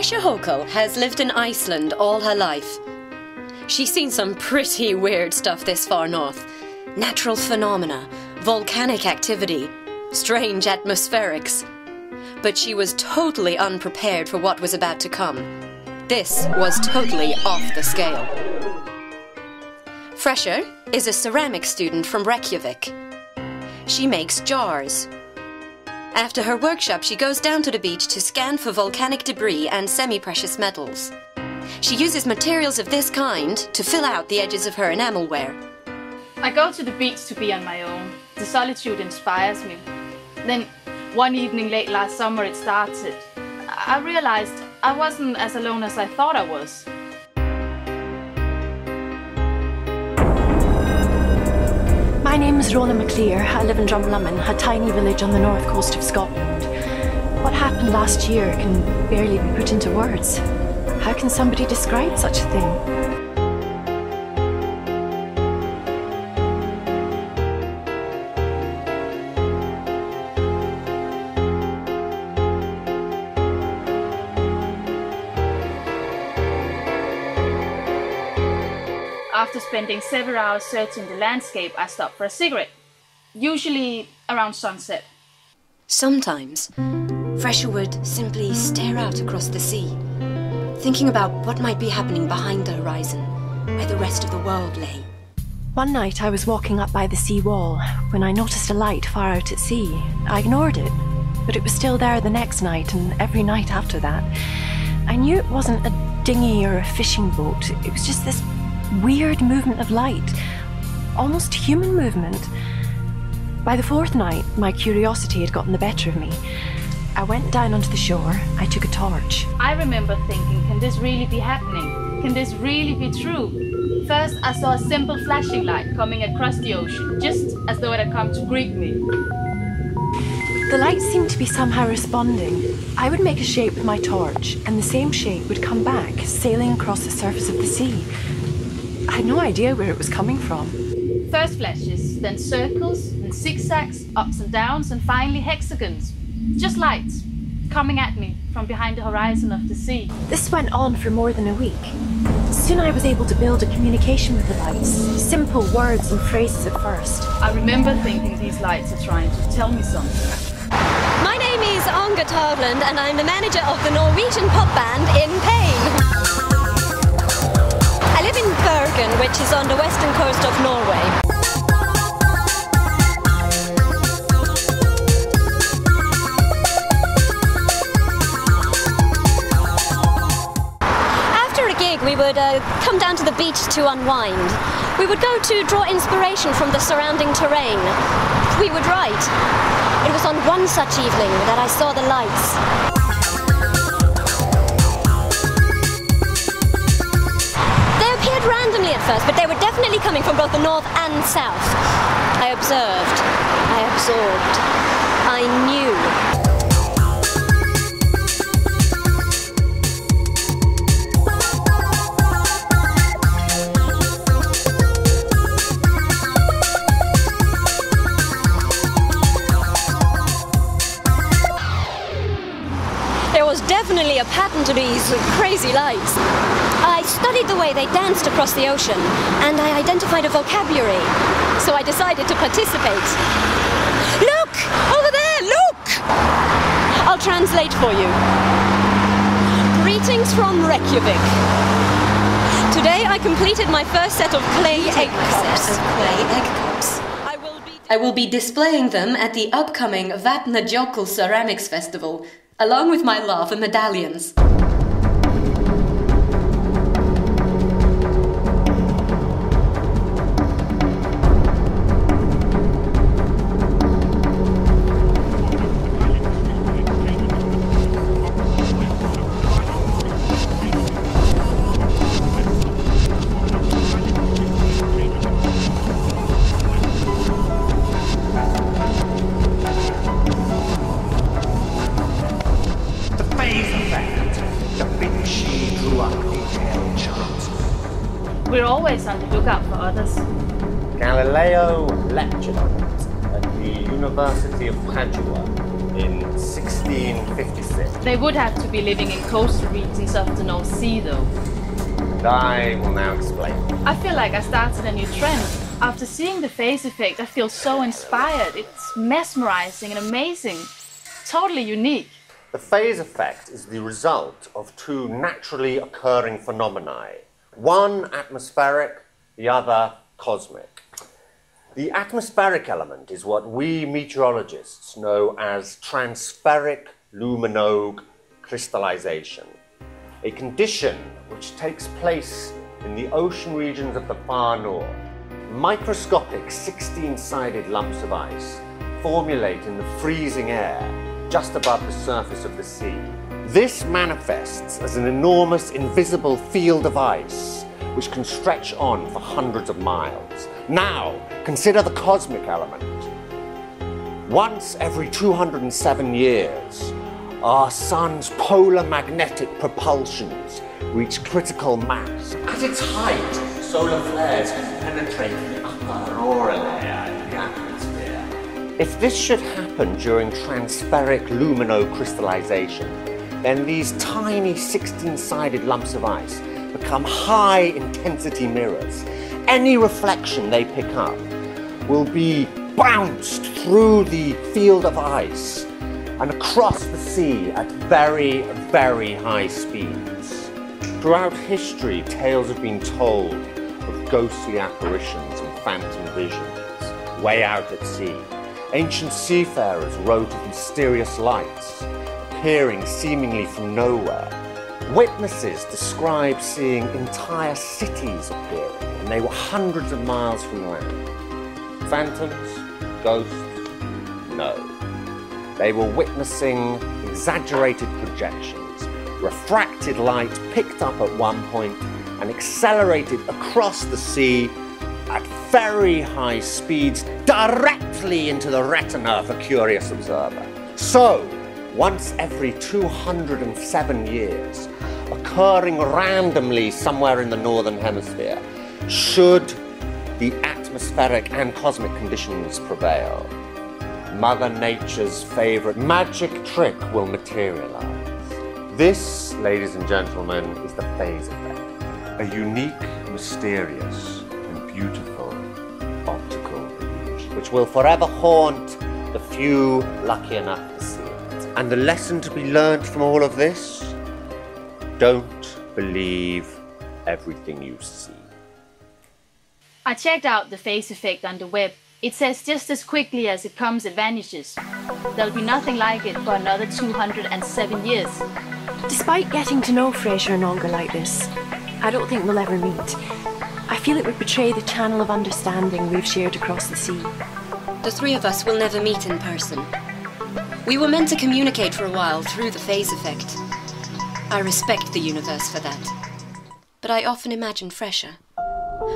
Fresha Hokel has lived in Iceland all her life. She's seen some pretty weird stuff this far north. Natural phenomena, volcanic activity, strange atmospherics. But she was totally unprepared for what was about to come. This was totally off the scale. Fresha is a ceramics student from Reykjavik. She makes jars. After her workshop, she goes down to the beach to scan for volcanic debris and semi-precious metals. She uses materials of this kind to fill out the edges of her enamelware. I go to the beach to be on my own. The solitude inspires me. Then, one evening late last summer it started. I realized I wasn't as alone as I thought I was. My name is Rona McLear. I live in Drumlummin, a tiny village on the north coast of Scotland. What happened last year can barely be put into words. How can somebody describe such a thing? After spending several hours searching the landscape, I stop for a cigarette, usually around sunset. Sometimes, Fresha would simply stare out across the sea, thinking about what might be happening behind the horizon, where the rest of the world lay. One night I was walking up by the sea wall when I noticed a light far out at sea. I ignored it, but it was still there the next night and every night after that. I knew it wasn't a dinghy or a fishing boat. It was just this weird movement of light, almost human movement. By the fourth night, my curiosity had gotten the better of me. I went down onto the shore. I took a torch. I remember thinking, can this really be happening? Can this really be true? First, I saw a simple flashing light coming across the ocean, just as though it had come to greet me. The light seemed to be somehow responding. I would make a shape with my torch, and the same shape would come back, sailing across the surface of the sea. I had no idea where it was coming from. First flashes, then circles, then zigzags, ups and downs, and finally hexagons. Just lights, coming at me from behind the horizon of the sea. This went on for more than a week. Soon I was able to build a communication with the lights. Simple words and phrases at first. I remember thinking these lights are trying to tell me something. My name is Anga Tavland and I'm the manager of the Norwegian pop band In Pain. I live in Bergen, which is on the western coast of Norway. After a gig, we would come down to the beach to unwind. We would go to draw inspiration from the surrounding terrain. We would write. It was on one such evening that I saw the lights. Randomly at first, but they were definitely coming from both the north and south. I observed, I absorbed, I knew. There was definitely a pattern to these crazy lights. I studied the way they danced across the ocean, and I identified a vocabulary, so I decided to participate. Look! Over there, look! I'll translate for you. Greetings from Reykjavik. Today I completed my first set of clay egg cups. I will be displaying them at the upcoming Vatnajökull Ceramics Festival, along with my lava medallions. We're always on the lookout for others. Galileo lectured on it at the University of Padua in 1656. They would have to be living in coastal regions of the North Sea, though. And I will now explain. I feel like I started a new trend. After seeing the phase effect, I feel so inspired. It's mesmerizing and amazing. Totally unique. The phase effect is the result of two naturally occurring phenomena. One atmospheric, the other cosmic. The atmospheric element is what we meteorologists know as transpheric luminogue crystallization, a condition which takes place in the ocean regions of the far north. Microscopic 16-sided lumps of ice formulate in the freezing air just above the surface of the sea. This manifests as an enormous invisible field of ice which can stretch on for hundreds of miles. Now, consider the cosmic element. Once every 207 years, our sun's polar magnetic propulsions reach critical mass. At its height, solar flares can penetrate the upper aurora layer in the atmosphere. If this should happen during transpheric luminocrystallization, then these tiny 16-sided lumps of ice become high-intensity mirrors. Any reflection they pick up will be bounced through the field of ice and across the sea at very, very high speeds. Throughout history, tales have been told of ghostly apparitions and phantom visions way out at sea. Ancient seafarers wrote of mysterious lights appearing seemingly from nowhere. Witnesses described seeing entire cities appearing, and they were hundreds of miles from land. Phantoms? Ghosts? No. They were witnessing exaggerated projections, refracted light picked up at one point and accelerated across the sea at very high speeds directly into the retina of a curious observer. So, once every 207 years, occurring randomly somewhere in the northern hemisphere, should the atmospheric and cosmic conditions prevail, Mother Nature's favorite magic trick will materialize. This, ladies and gentlemen, is the phase effect, a unique, mysterious, and beautiful optical illusion, which will forever haunt the few lucky enough to see it. And the lesson to be learned from all of this? Don't believe everything you see. I checked out the phase effect on the web. It says just as quickly as it comes, it vanishes. There'll be nothing like it for another 207 years. Despite getting to know Fraser and Olga like this, I don't think we'll ever meet. I feel it would betray the channel of understanding we've shared across the sea. The three of us will never meet in person. We were meant to communicate for a while through the phase effect. I respect the universe for that. But I often imagine Fresher,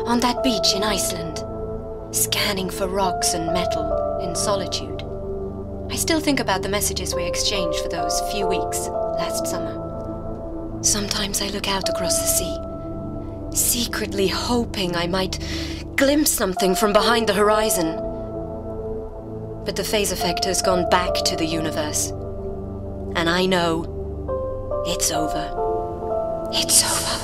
on that beach in Iceland, scanning for rocks and metal in solitude. I still think about the messages we exchanged for those few weeks last summer. Sometimes I look out across the sea, secretly hoping I might glimpse something from behind the horizon. But the phase effect has gone back to the universe. And I know it's over. It's over.